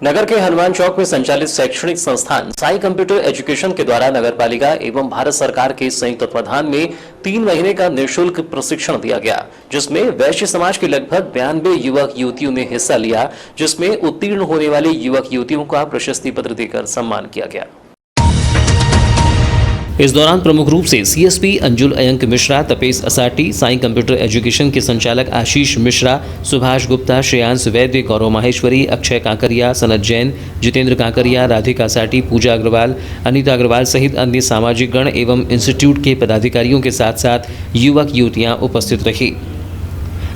नगर के हनुमान चौक में संचालित शैक्षणिक संस्थान साई कंप्यूटर एजुकेशन के द्वारा नगरपालिका एवं भारत सरकार के संयुक्त तत्वाधान में 3 महीने का निःशुल्क प्रशिक्षण दिया गया, जिसमें वैश्य समाज के लगभग 92 युवक युवतियों ने हिस्सा लिया, जिसमें उत्तीर्ण होने वाले युवक युवतियों का प्रशस्ति पत्र देकर सम्मान किया गया। इस दौरान प्रमुख रूप से CSP Anjul Ayank Mishra, Tapesh Asati, Sai computer education के संचालक आशीष मिश्रा, सुभाष गुप्ता, श्रेयांश वैद्य, गौरव माहेश्वरी, अक्षय कांकरिया, सनत जैन, जितेंद्र कांकरिया, राधिका साटी, पूजा अग्रवाल, अनीता अग्रवाल सहित अन्य सामाजिक गण एवं इंस्टीट्यूट के पदाधिकारियों के साथ साथ युवक युवतियां उपस्थित रही।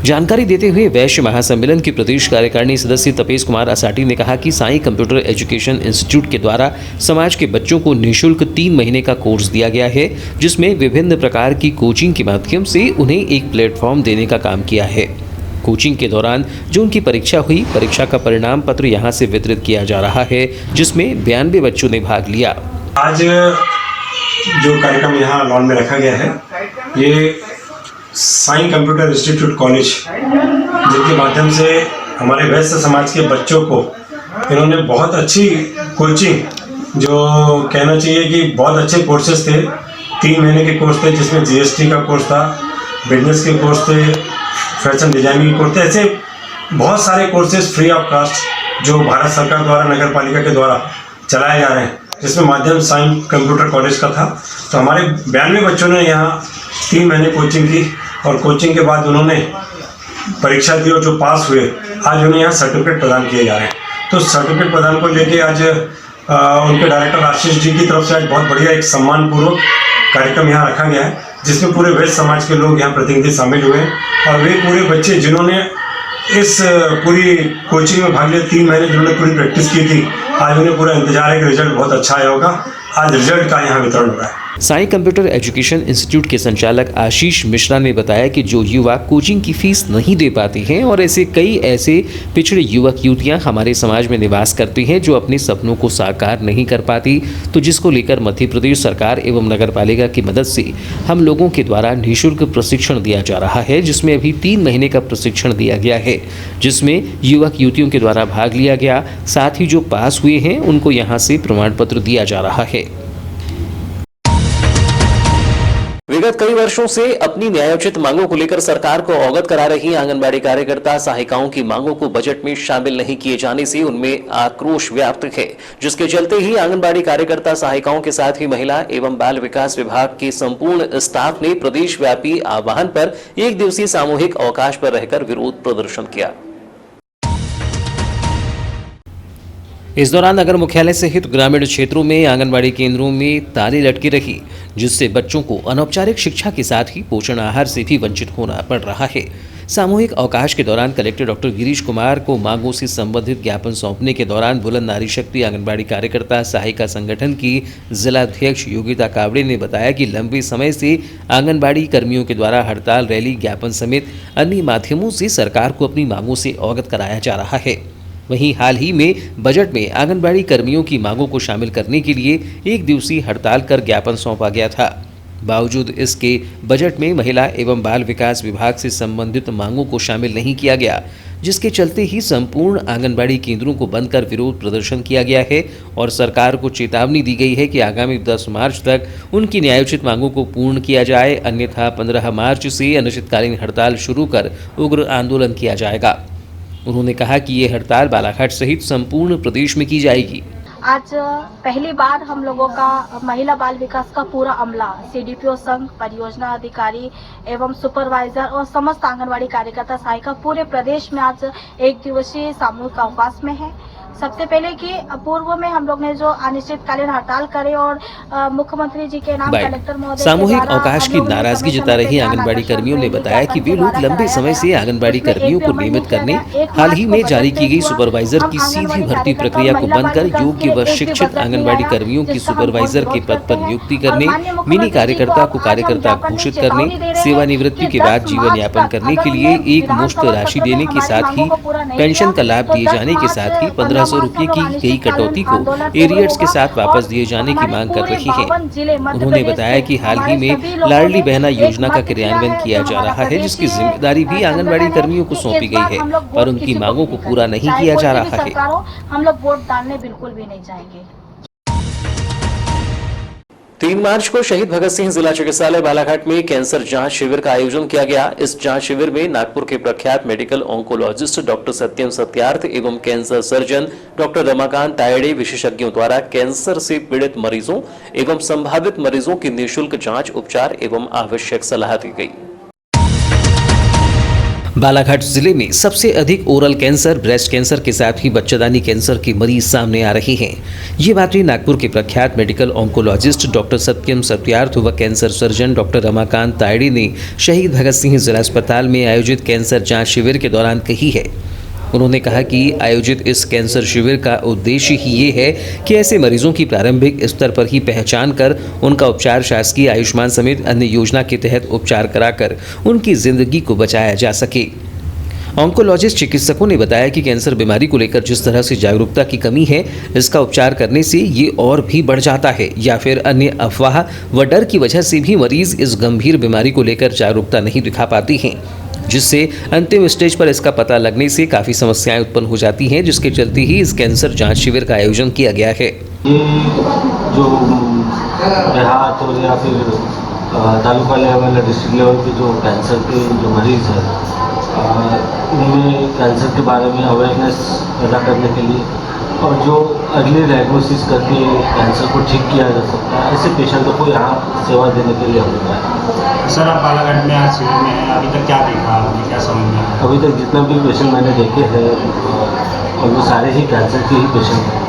जानकारी देते हुए वैश्य महासम्मेलन की प्रदेश कार्यकारिणी सदस्य तपेश कुमार असाटी ने कहा कि साई कंप्यूटर एजुकेशन इंस्टीट्यूट के द्वारा समाज के बच्चों को निःशुल्क 3 महीने का कोर्स दिया गया है, जिसमें विभिन्न प्रकार की कोचिंग के माध्यम से उन्हें एक प्लेटफॉर्म देने का काम किया है। कोचिंग के दौरान जो उनकी परीक्षा हुई, परीक्षा का परिणाम पत्र यहाँ से वितरित किया जा रहा है, जिसमें 92 बच्चों ने भाग लिया। आज जो कार्यक्रम यहाँ लॉन में रखा गया है, ये साई कंप्यूटर इंस्टीट्यूट कॉलेज, जिनके माध्यम से हमारे वैश्य समाज के बच्चों को इन्होंने बहुत अच्छी कोचिंग, जो कहना चाहिए कि बहुत अच्छे कोर्सेज थे, 3 महीने के कोर्स थे, जिसमें जीएसटी का कोर्स था, बिजनेस के कोर्स थे, फैशन डिजाइनिंग के कोर्स थे, ऐसे बहुत सारे कोर्सेज फ्री ऑफ कास्ट जो भारत सरकार द्वारा नगर पालिका के द्वारा चलाए जा रहे हैं, जिसमें माध्यम साई कंप्यूटर कॉलेज का था। तो हमारे 92 बच्चों ने यहाँ 3 महीने कोचिंग की और कोचिंग के बाद उन्होंने परीक्षा दी और जो पास हुए, आज उन्हें यहाँ सर्टिफिकेट प्रदान किए जा रहे हैं। तो सर्टिफिकेट प्रदान को लेके आज उनके डायरेक्टर आशीष जी की तरफ से आज बहुत बढ़िया एक सम्मानपूर्वक कार्यक्रम यहाँ रखा गया है, जिसमें पूरे वैश्य समाज के लोग यहाँ प्रतिनिधि शामिल हुए हैं और वे पूरे बच्चे जिन्होंने इस पूरी कोचिंग में भाग लिया, 3 महीने जिन्होंने पूरी प्रैक्टिस की थी, आज उन्हें पूरा इंतजार है कि रिजल्ट बहुत अच्छा आया होगा। आज रिजल्ट का यहाँ वितरण हो रहा है। साई कंप्यूटर एजुकेशन इंस्टीट्यूट के संचालक आशीष मिश्रा ने बताया कि जो युवा कोचिंग की फीस नहीं दे पाते हैं और कई ऐसे पिछड़े युवक युवतियां हमारे समाज में निवास करते हैं जो अपने सपनों को साकार नहीं कर पाती, तो जिसको लेकर मध्य प्रदेश सरकार एवं नगर पालिका की मदद से हम लोगों के द्वारा निःशुल्क प्रशिक्षण दिया जा रहा है, जिसमें अभी 3 महीने का प्रशिक्षण दिया गया है, जिसमें युवक युवतियों के द्वारा भाग लिया गया। साथ ही जो पास हुए हैं उनको यहाँ से प्रमाण पत्र दिया जा रहा है। विगत कई वर्षों से अपनी न्यायोचित मांगों को लेकर सरकार को अवगत करा रही आंगनबाड़ी कार्यकर्ता सहायिकाओं की मांगों को बजट में शामिल नहीं किए जाने से उनमें आक्रोश व्याप्त है, जिसके चलते ही आंगनबाड़ी कार्यकर्ता सहायिकाओं के साथ ही महिला एवं बाल विकास विभाग के संपूर्ण स्टाफ ने प्रदेश व्यापी आह्वान पर 1 दिवसीय सामूहिक अवकाश पर रहकर विरोध प्रदर्शन किया। इस दौरान नगर मुख्यालय सहित ग्रामीण क्षेत्रों में आंगनबाड़ी केंद्रों में ताले लटकी रही, जिससे बच्चों को अनौपचारिक शिक्षा के साथ ही पोषण आहार से भी वंचित होना पड़ रहा है। सामूहिक अवकाश के दौरान कलेक्टर डॉक्टर गिरीश कुमार को मांगों से संबंधित ज्ञापन सौंपने के दौरान बुलंद नारी शक्ति आंगनबाड़ी कार्यकर्ता सहायिका संगठन की जिलाध्यक्ष योगिता कावड़े ने बताया कि लंबे समय से आंगनबाड़ी कर्मियों के द्वारा हड़ताल, रैली, ज्ञापन समेत अन्य माध्यमों से सरकार को अपनी मांगों से अवगत कराया जा रहा है। वहीं हाल ही में बजट में आंगनबाड़ी कर्मियों की मांगों को शामिल करने के लिए 1 दिवसीय हड़ताल कर ज्ञापन सौंपा गया था। बावजूद इसके बजट में महिला एवं बाल विकास विभाग से संबंधित मांगों को शामिल नहीं किया गया, जिसके चलते ही संपूर्ण आंगनबाड़ी केंद्रों को बंद कर विरोध प्रदर्शन किया गया है और सरकार को चेतावनी दी गई है कि आगामी 10 मार्च तक उनकी न्यायोचित मांगों को पूर्ण किया जाए, अन्यथा 15 मार्च से अनिश्चितकालीन हड़ताल शुरू कर उग्र आंदोलन किया जाएगा। उन्होंने कहा कि ये हड़ताल बालाघाट सहित संपूर्ण प्रदेश में की जाएगी। आज पहली बार हम लोगों का महिला बाल विकास का पूरा अमला, सीडीपीओ संघ, परियोजना अधिकारी एवं सुपरवाइजर और समस्त आंगनवाड़ी कार्यकर्ता सहायिका पूरे प्रदेश में आज 1 दिवसीय सामूहिक अवकाश में है। सबसे पहले कि पूर्व में हम लोग ने जो अनिश्चितकालीन हड़ताल करे और मुख्यमंत्री जी के नाम कलेक्टर महोदय सामूहिक अवकाश की नाराजगी जता रही आंगनबाड़ी कर्मियों ने बताया कि वे लोग लंबे समय से आंगनबाड़ी कर्मियों को नियमित करने, हाल ही में जारी की गई सुपरवाइजर की सीधी भर्ती प्रक्रिया को बंद कर योग्य व शिक्षित आंगनबाड़ी कर्मियों की सुपरवाइजर के पद पर नियुक्ति करने, मिनी कार्यकर्ता को कार्यकर्ता घोषित करने, सेवानिवृत्ति के बाद जीवन यापन करने के लिए एक मुश्त राशि देने के साथ ही पेंशन का लाभ दिए जाने के साथ ही 1500 रुपये की गई कटौती को एरियर्स के साथ वापस दिए जाने की मांग कर रही है। उन्होंने बताया कि हाल ही में लाडली बहना योजना का क्रियान्वयन किया जा रहा है, जिसकी जिम्मेदारी भी आंगनबाड़ी कर्मियों को सौंपी गई है, पर उनकी मांगों को पूरा नहीं किया जा रहा है। हम लोग वोट डालने बिल्कुल भी नहीं जाएंगे। 3 मार्च को शहीद भगत सिंह जिला चिकित्सालय बालाघाट में कैंसर जांच शिविर का आयोजन किया गया। इस जांच शिविर में नागपुर के प्रख्यात medical oncologist doctor Satyam Satyarth एवं cancer surgeon doctor Ramakant Tayde विशेषज्ञों द्वारा कैंसर से पीड़ित मरीजों एवं संभावित मरीजों की निःशुल्क जांच, उपचार एवं आवश्यक सलाह दी गई। बालाघाट जिले में सबसे अधिक ओरल कैंसर, ब्रेस्ट कैंसर के साथ ही बच्चेदानी कैंसर के मरीज सामने आ रहे हैं। ये बातें नागपुर के प्रख्यात medical oncologist doctor Satyam Satyarth व cancer surgeon doctor Ramakant Tayde ने शहीद भगत सिंह जिला अस्पताल में आयोजित कैंसर जांच शिविर के दौरान कही है। उन्होंने कहा कि आयोजित इस कैंसर शिविर का उद्देश्य ही ये है कि ऐसे मरीजों की प्रारंभिक स्तर पर ही पहचान कर उनका उपचार शासकीय आयुष्मान समेत अन्य योजना के तहत उपचार कराकर उनकी जिंदगी को बचाया जा सके। ऑन्कोलॉजिस्ट चिकित्सकों ने बताया कि कैंसर बीमारी को लेकर जिस तरह से जागरूकता की कमी है, इसका उपचार करने से ये और भी बढ़ जाता है, या फिर अन्य अफवाह व डर की वजह से भी मरीज इस गंभीर बीमारी को लेकर जागरूकता नहीं दिखा पाते हैं, जिससे अंतिम स्टेज पर इसका पता लगने से काफ़ी समस्याएं उत्पन्न हो जाती हैं, जिसके चलते ही इस कैंसर जांच शिविर का आयोजन किया गया है। ये जो देहात और या फिर तालुका लेवल या डिस्ट्रिक्ट लेवल के जो कैंसर के जो मरीज़ हैं, उनमें कैंसर के बारे में अवेयरनेस पैदा करने के लिए और जो अर्ली डायग्नोसिस करके कैंसर को ठीक किया जा सकता है, ऐसे पेशेंटों को यहाँ सेवा देने के लिए हम लोग आए। सर, आप बालाघाट में आज शिविर में हैं, अभी तक क्या देखा आपने, क्या समझ में आया? अभी तक जितना भी पेशेंट मैंने देखे हैं और वो सारे ही कैंसर के ही पेशेंट हैं।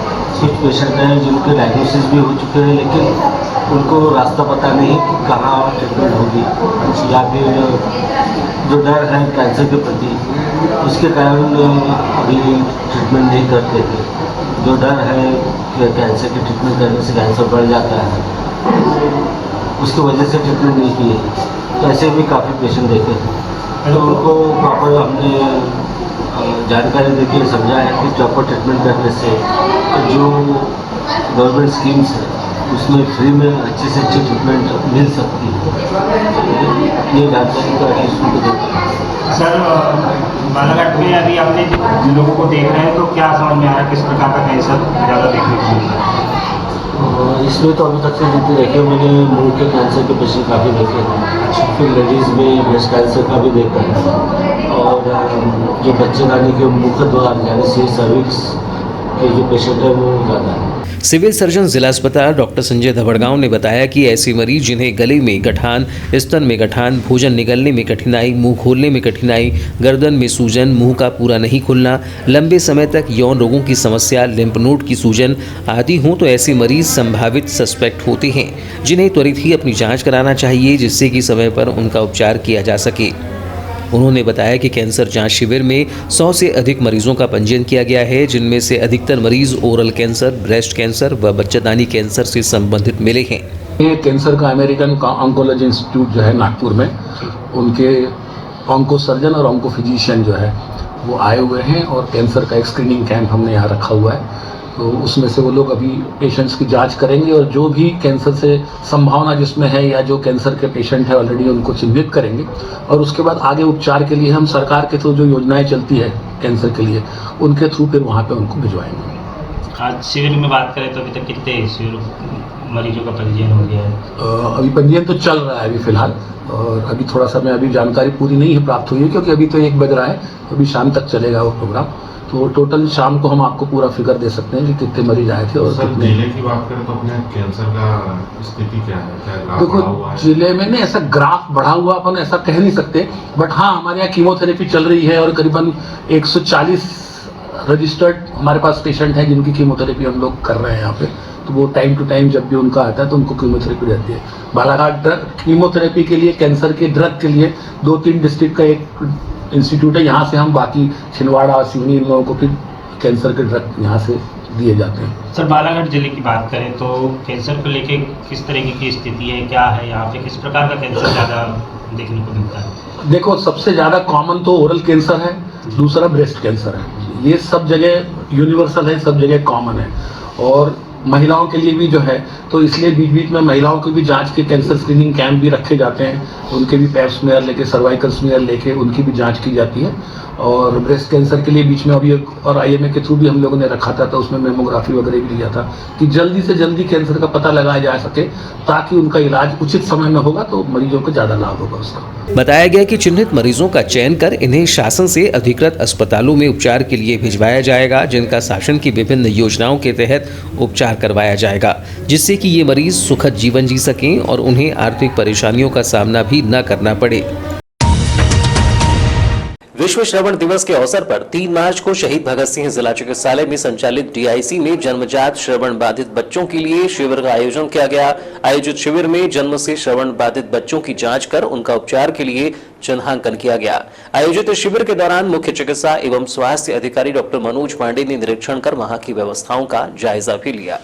कुछ पेशेंट हैं जिनके डायग्नोसिस भी हो चुके हैं, लेकिन उनको रास्ता पता नहीं कि कहाँ ट्रीटमेंट होगी, या फिर जो डर है कैंसर के प्रति उसके कारण अभी ट्रीटमेंट नहीं करते थे। जो डर है कि कैंसर की ट्रीटमेंट करने से कैंसर बढ़ जाता है, उसकी वजह से ट्रीटमेंट नहीं किए, तो ऐसे भी काफ़ी पेशेंट देखे हैं। तो उनको प्रॉपर हमने जानकारी देके समझा है कि प्रॉपर ट्रीटमेंट करने से जो गवर्नमेंट स्कीम्स है उसमें फ्री में अच्छी से अच्छी ट्रीटमेंट मिल सकती है। ये जानकारी का उनको देते हैं। सर, बालाघाट में अभी आपने जिन लोगों को देख रहे हैं तो क्या समझ में आ रहा है, किस प्रकार का कैंसर ज़्यादा देखने को मिल रहा है? इसमें तो अभी तक से जितने देखे मैंने मुंह के कैंसर के पेशेंट काफ़ी देखे हैं, फिर लेडीज़ में ब्रेस्ट कैंसर का भी देखा है, और जो बच्चेदानी के मुख्य द्वार यानी सी सर्विक्स के जो पेशेंट है वो ज़्यादा है। सिविल सर्जन जिला अस्पताल डॉक्टर संजय धबड़गांव ने बताया कि ऐसे मरीज जिन्हें गले में गठान, स्तन में गठान, भोजन निगलने में कठिनाई, मुंह खोलने में कठिनाई, गर्दन में सूजन, मुंह का पूरा नहीं खुलना, लंबे समय तक यौन रोगों की समस्या, लिम्फ नोड की सूजन आदि हों, तो ऐसे मरीज संभावित सस्पेक्ट होते हैं, जिन्हें त्वरित ही अपनी जाँच कराना चाहिए, जिससे कि समय पर उनका उपचार किया जा सके। उन्होंने बताया कि कैंसर जांच शिविर में 100 से अधिक मरीजों का पंजीयन किया गया है, जिनमें से अधिकतर मरीज ओरल कैंसर, ब्रेस्ट कैंसर व बच्चेदानी कैंसर से संबंधित मिले हैं। ये कैंसर का अमेरिकन ऑन्कोलॉजी इंस्टीट्यूट जो है नागपुर में, उनके ऑन्को सर्जन और ऑन्को फिजिशियन जो है वो आए हुए हैं, और कैंसर का एक स्क्रीनिंग कैंप हमने यहाँ रखा हुआ है। तो उसमें से वो लोग अभी पेशेंट्स की जांच करेंगे, और जो भी कैंसर से संभावना जिसमें है या जो कैंसर के पेशेंट है ऑलरेडी उनको चिन्हित करेंगे, और उसके बाद आगे उपचार के लिए हम सरकार के थ्रू जो योजनाएं चलती है कैंसर के लिए, उनके थ्रू फिर वहाँ पे उनको भिजवाएंगे। आज शिविर में बात करें तो अभी तक कितने शिविर मरीजों का पंजीयन हो गया है? अभी पंजीयन तो चल रहा है अभी फिलहाल, और अभी थोड़ा सा मैं अभी जानकारी पूरी नहीं है प्राप्त हुई है, क्योंकि अभी तो 1 बज रहा है, अभी शाम तक चलेगा वो प्रोग्राम। तो टोटल शाम को हम आपको पूरा फिगर दे सकते हैं कि कितने मरीज आए थे और कितने। जिले की बात करें तो अपने कैंसर का स्थिति क्या है, क्या ग्राफ देखो बढ़ा हुआ है? जिले में ऐसा ग्राफ बढ़ा हुआ अपन ऐसा कह नहीं सकते, बट हाँ हमारे यहाँ कीमोथेरेपी चल रही है, और करीबन 140 रजिस्टर्ड हमारे पास पेशेंट हैं जिनकी कीमोथेरेपी हम लोग कर रहे हैं यहाँ पे। तो वो टाइम टू टाइम जब भी उनका आता है तो उनको कीमोथेरेपी रहती है। बालाघाट कीमोथेरेपी के लिए, कैंसर के ड्रग के लिए 2-3 डिस्ट्रिक्ट का एक इंस्टीट्यूट है, यहाँ से हम बाकी छिंदवाड़ा, सिवनी, इन लोगों को फिर कैंसर के ड्रग यहाँ से दिए जाते हैं। सर, बालाघाट जिले की बात करें तो कैंसर को लेके किस तरीके की स्थिति है, क्या है यहाँ पे, किस प्रकार का कैंसर ज़्यादा देखने को मिलता है? देखो, सबसे ज़्यादा कॉमन तो ओरल कैंसर है, दूसरा ब्रेस्ट कैंसर है। ये सब जगह यूनिवर्सल है, सब जगह कॉमन है। और महिलाओं के लिए भी जो है, तो इसलिए बीच बीच में महिलाओं की भी जांच के कैंसर स्क्रीनिंग कैंप भी रखे जाते हैं। उनके भी पैप स्मीयर लेके, सर्वाइकल स्मीयर लेके उनकी भी जांच की जाती है। और ब्रेस्ट कैंसर के लिए बीच में अभी और IMA के थ्रू भी हम लोगों ने रखा था, तो उसमें मेमोग्राफी वगैरह भी लिया था कि जल्दी से जल्दी कैंसर का पता लगाया जा सके, ताकि उनका इलाज उचित समय में होगा तो मरीजों को ज़्यादा लाभ होगा उसका। बताया गया कि चिन्हित मरीजों का चयन कर इन्हें शासन से अधिकृत अस्पतालों में उपचार के लिए भिजवाया जाएगा, जिनका शासन की विभिन्न योजनाओं के तहत उपचार करवाया जाएगा, जिससे कि ये मरीज सुखद जीवन जी सकें और उन्हें आर्थिक परेशानियों का सामना भी न करना पड़े। विश्व श्रवण दिवस के अवसर पर 3 मार्च को शहीद भगत सिंह जिला चिकित्सालय में संचालित DIC में जन्मजात श्रवण बाधित बच्चों के लिए शिविर का आयोजन किया गया। आयोजित शिविर में जन्म से श्रवण बाधित बच्चों की जांच कर उनका उपचार के लिए चिन्हांकन किया गया। आयोजित शिविर के दौरान मुख्य चिकित्सा एवं स्वास्थ्य अधिकारी डॉक्टर मनोज पांडे ने निरीक्षण कर वहां की व्यवस्थाओं का जायजा भी लिया।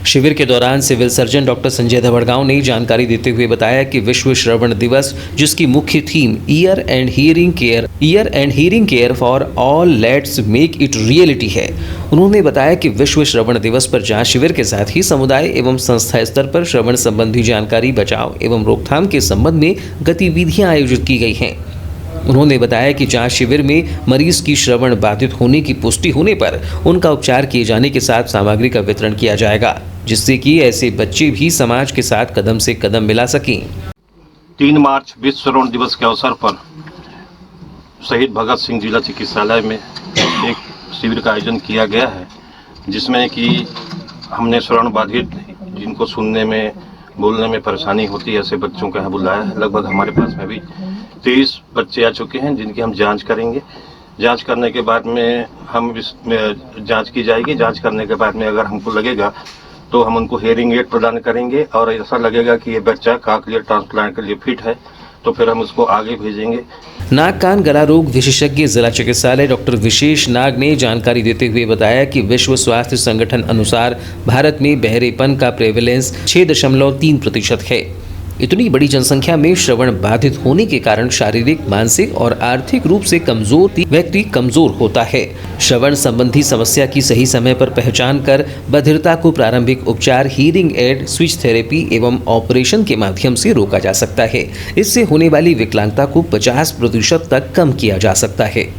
शिविर के दौरान सिविल सर्जन डॉक्टर संजय धवड़गांव ने जानकारी देते हुए बताया कि विश्व श्रवण दिवस, जिसकी मुख्य theme year and hearing care for all, let's make it reality है। उन्होंने बताया कि विश्व श्रवण दिवस पर जांच शिविर के साथ ही समुदाय एवं संस्था स्तर पर श्रवण संबंधी जानकारी, बचाव एवं रोकथाम के संबंध में गतिविधियां आयोजित की गई हैं। उन्होंने बताया कि जांच शिविर में मरीज की श्रवण बाधित होने की पुष्टि होने पर उनका उपचार किए जाने के साथ सामग्री का वितरण किया जाएगा, जिससे कि ऐसे बच्चे भी समाज के साथ कदम से कदम मिला सकें। 3 मार्च विश्व श्रवण दिवस के अवसर पर शहीद भगत सिंह जिला चिकित्सालय में एक शिविर का आयोजन किया गया है, जिसमें कि हमने श्रवण बाधित, जिनको सुनने में बोलने में परेशानी होती है, ऐसे बच्चों को यहाँ बुलाया है। लगभग हमारे पास में भी 23 बच्चे आ चुके हैं, जिनकी हम जांच करेंगे। जांच करने के बाद में हम इसमें जांच की जाएगी। जांच करने के बाद में अगर हमको लगेगा तो हम उनको हियरिंग एड प्रदान करेंगे, और ऐसा लगेगा कि ये बच्चा कॉक्लियर ट्रांसप्लांट के लिए फिट है तो फिर हम उसको आगे भेजेंगे। नाक कान गला रोग विशेषज्ञ जिला चिकित्सालय डॉक्टर विशेष नाग ने जानकारी देते हुए बताया कि विश्व स्वास्थ्य संगठन अनुसार भारत में बहरेपन का प्रेवलेंस 6.3% है। इतनी बड़ी जनसंख्या में श्रवण बाधित होने के कारण शारीरिक, मानसिक और आर्थिक रूप से कमजोर व्यक्ति कमजोर होता है। श्रवण संबंधी समस्या की सही समय पर पहचान कर बधिरता को प्रारंभिक उपचार, हीरिंग एड, स्विच थेरेपी एवं ऑपरेशन के माध्यम से रोका जा सकता है। इससे होने वाली विकलांगता को 50% तक कम किया जा सकता है।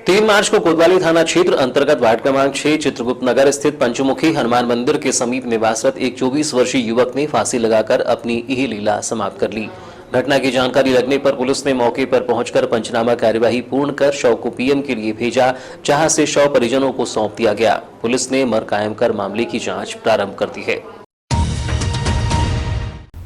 3 मार्च को कोतवाली थाना क्षेत्र अंतर्गत वार्ड क्रमांक 6 चित्रगुप्त नगर स्थित पंचमुखी हनुमान मंदिर के समीप निवासरत एक 24 वर्षीय युवक ने फांसी लगाकर अपनी यह लीला समाप्त कर ली। घटना की जानकारी लगने पर पुलिस ने मौके पर पहुंचकर पंचनामा कार्यवाही पूर्ण कर शव को PM के लिए भेजा, जहां से शव परिजनों को सौंप दिया गया। पुलिस ने मर कायम कर मामले की जाँच प्रारंभ कर दी है।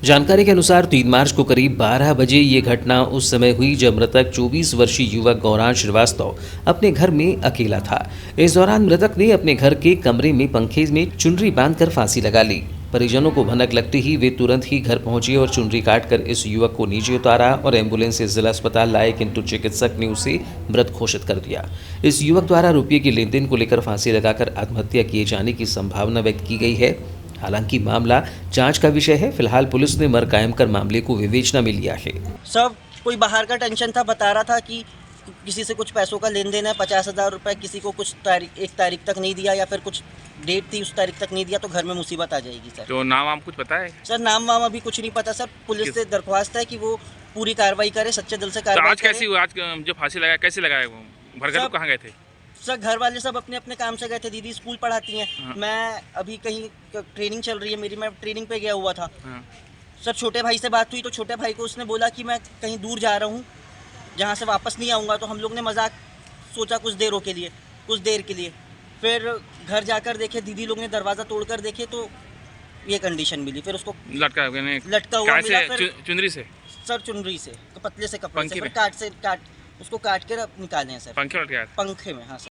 जानकारी के अनुसार 3 मार्च को करीब 12 बजे ये घटना उस समय हुई जब मृतक 24 वर्षीय युवक गौरांश श्रीवास्तव अपने घर में अकेला था। इस दौरान मृतक ने अपने घर के कमरे में पंखे में चुनरी बांधकर फांसी लगा ली। परिजनों को भनक लगते ही वे तुरंत ही घर पहुंचे और चुनरी काटकर इस युवक को नीचे उतारा और एम्बुलेंस से जिला अस्पताल लाए, किंतु चिकित्सक ने उसे मृत घोषित कर दिया। इस युवक द्वारा रुपये के लेन देन को लेकर फांसी लगाकर आत्महत्या किए जाने की संभावना व्यक्त की गई है। हालांकि मामला जांच का विषय है। फिलहाल पुलिस ने मर कायम कर मामले को विवेचना में लिया है। सब कोई बाहर का टेंशन था, बता रहा था कि किसी से कुछ पैसों का लेन देन है, 50,000 रुपये, किसी को कुछ एक तारीख तक नहीं दिया या फिर कुछ डेट थी उस तारीख तक नहीं दिया तो घर में मुसीबत आ जाएगी। सर तो नाम वाम कुछ पता है? सर नाम वाम अभी कुछ नहीं पता सर। पुलिस से दरख्वास्त है कि वो पूरी कार्रवाई करे, सच्चे दिल से कार्रवाई। आज कैसी हुई? आज जो फांसी लगाया कैसे लगाया? वो घर कहाँ गए थे? सर घर वाले सब अपने अपने काम से गए थे। दीदी स्कूल पढ़ाती हैं, मैं अभी कहीं ट्रेनिंग चल रही है मेरी, मैं ट्रेनिंग पे गया हुआ था। सर छोटे भाई से बात हुई तो छोटे भाई को उसने बोला कि मैं कहीं दूर जा रहा हूँ, जहाँ से वापस नहीं आऊँगा। तो हम लोग ने मजाक सोचा कुछ देर के लिए। फिर घर जाकर देखे, दीदी लोग ने दरवाज़ा तोड़कर देखे तो ये कंडीशन मिली। फिर उसको लटका हुआ मिला। चुनरी से? सर चुनरी से, पतले से कपड़े से, उसको काट के निकाले हैं सर। पंखे में? पंखे में, हाँ सर।